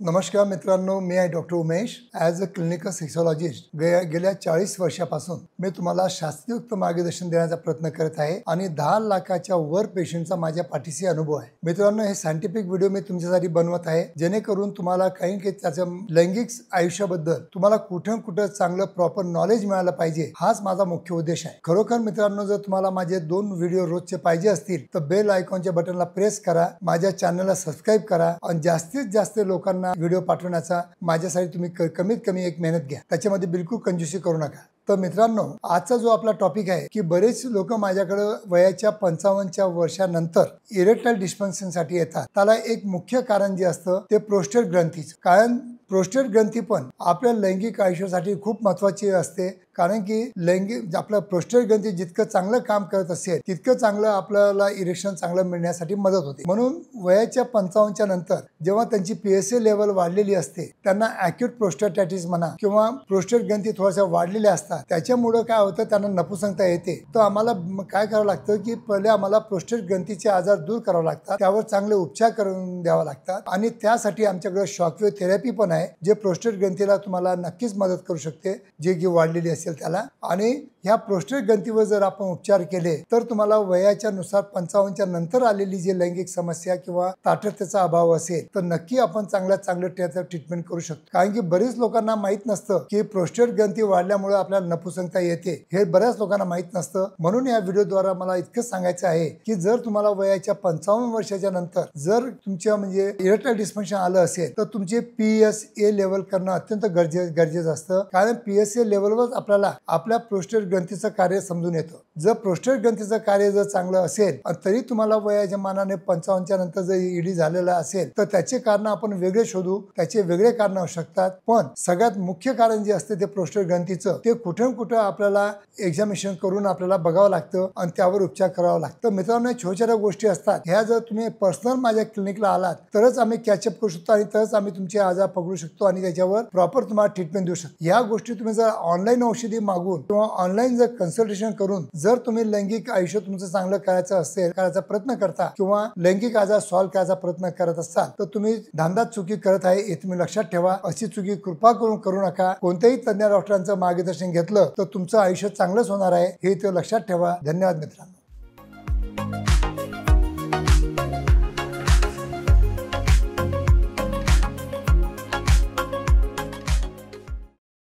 नमस्कार मित्रांनो, मी आहे doctor Umesh. As a clinical sexologist गेल्या 40 वर्षापासून मी तुम्हाला शास्त्रोक्त मार्गदर्शन देण्याचा प्रयत्न करत आहे आणि 10 लाखाच्या वर पेशंटचा माझ्या पाठीशी अनुभव आहे. मित्रांनो, हे सायंटिफिक व्हिडिओ मी तुमच्यासाठी बनवत आहे जेणेकरून तुम्हाला काही त्याच्या लैंगिक आयुष्याबद्दल तुम्हाला कुठं चांगलं प्रॉपर नॉलेज मिळालं पाहिजे, हाच माझा मुख्य उद्देश आहे. खरोखर मित्रांनो, जर तुम्हाला माझे 2 व्हिडिओ रोजचे पाहिजे असतील तर बेल आयकॉनच्या बटनला प्रेस करा, माझ्या चॅनलला सबस्क्राईब करा आणि जास्तीत जास्त लोकांना व्हिडिओ पाठवण्याचा माझ्यासाठी तुम्ही कमीत कमी एक मेहनत घ्या. त्याच्यामध्ये बिलकुल कंजूसी करू नका. तर मित्रांनो, आजचा जो आपला टॉपिक आहे की बरेच लोक माझ्याकडे वयाच्या 55च्या वर्षानंतर इरेक्टाईल डिस्फंक्शनसाठी येतात. त्याला एक मुख्य कारण जे असतं ते प्रोस्टेट ग्रंथीचं. कारण प्रोस्टेट ग्रंथी पण आपल्या लैंगिक आयुष्यासाठी खूप महत्त्वाची असते. कारण की आपलं प्रोस्टेट ग्रंथी जितकं चांगलं काम करत असेल तितकं चांगलं आपल्याला इरेक्शन चांगलं मिळण्यासाठी मदत होते. म्हणून वयाच्या 55च्या नंतर जेव्हा त्यांची PSA लेवल वाढलेली असते त्यांना ॲक्यूट प्रोस्टेटायटिस म्हणा किंवा प्रोस्टेट ग्रंथी थोड्याशा वाढलेल्या असतात, त्याच्यामुळं काय होतं, त्यांना नपुसंकता येते. तर आम्हाला काय करावं लागतं की पहिले आम्हाला प्रोस्टेट ग्रंथीचे आजार दूर करावे लागतात, त्यावर चांगले उपचार करून द्यावा लागतात आणि त्यासाठी आमच्याकडे शॉकवेव्ह थेरपी पण आहे जे प्रोस्टेट ग्रंथीला तुम्हाला नक्कीच मदत करू शकते, जे की वाढलेली असेल त्याला. आणि ह्या प्रोस्टेट ग्रंथीवर जर आपण उपचार केले तर तुम्हाला वयाच्या नुसार 55च्या नंतर आलेली जी लैंगिक समस्या किंवा ताठरतेचा अभाव असेल तर नक्की आपण चांगलं त्याचं ट्रीटमेंट करू शकतो. कारण की बरेच लोकांना माहित नसतं की प्रोस्टेट ग्रंथी वाढल्यामुळे आपल्याला नपुसंकता येते, हे बऱ्याच लोकांना माहित नसतं. म्हणून या व्हिडिओद्वारा मला इतकंच सांगायचं आहे की जर तुम्हाला वयाच्या 55 वर्षाच्या नंतर जर तुमच्या इरेक्टाईल डिस्फंक्शन आलं असेल तर तुमचे PSA लेवल करणं अत्यंत गरजेचं असतं. कारण PSA लेवलवर आपल्याला आपल्या प्रोस्टेट ग्रंथीचं कार्य समजून येतं. जर प्रोस्टेट ग्रंथीचं कार्य जर चांगलं असेल तरी तुम्हाला वयाच्या मानाने 55च्या नंतर जर ED झालेलं असेल तर त्याचे कारण आपण वेगळे शोधू, त्याचे वेगळे कारण असू शकतात. पण सगळ्यात मुख्य कारण जे असते ते प्रोस्टेट ग्रंथीचं, ते कुठं आपल्याला एक्झामिनेशन करून आपल्याला बघावं लागतं आणि त्यावर उपचार करावा लागतं. मित्रांनो, छोट्या गोष्टी असतात, ह्या जर तुम्ही पर्सनल माझ्या क्लिनिकला आलात तरच आम्ही कॅचअप करू शकतो आणि तरच आम्ही तुमचे आजार पकडू शकतो आणि त्याच्यावर प्रॉपर तुम्हाला ट्रीटमेंट देऊ शकतो. ह्या गोष्टी तुम्ही जर ऑनलाईन औषधी मागून किंवा ऑनलाईन जर कन्सल्टेशन करून जर तुम्ही लैंगिक आयुष्य तुमचं चांगलं करायचा प्रयत्न करता किंवा लैंगिक आजार सॉल्व्ह करायचा प्रयत्न करत असाल तर तुम्ही धांदात चुकी करत आहे, हे तुम्ही लक्षात ठेवा. अशी चुकी कृपा करून करू नका. कोणत्याही तज्ञ डॉक्टरांचं मार्गदर्शन घेतलं तर तुमचं आयुष्य चांगलंच होणार आहे, हे लक्षात ठेवा. धन्यवाद मित्रांनो.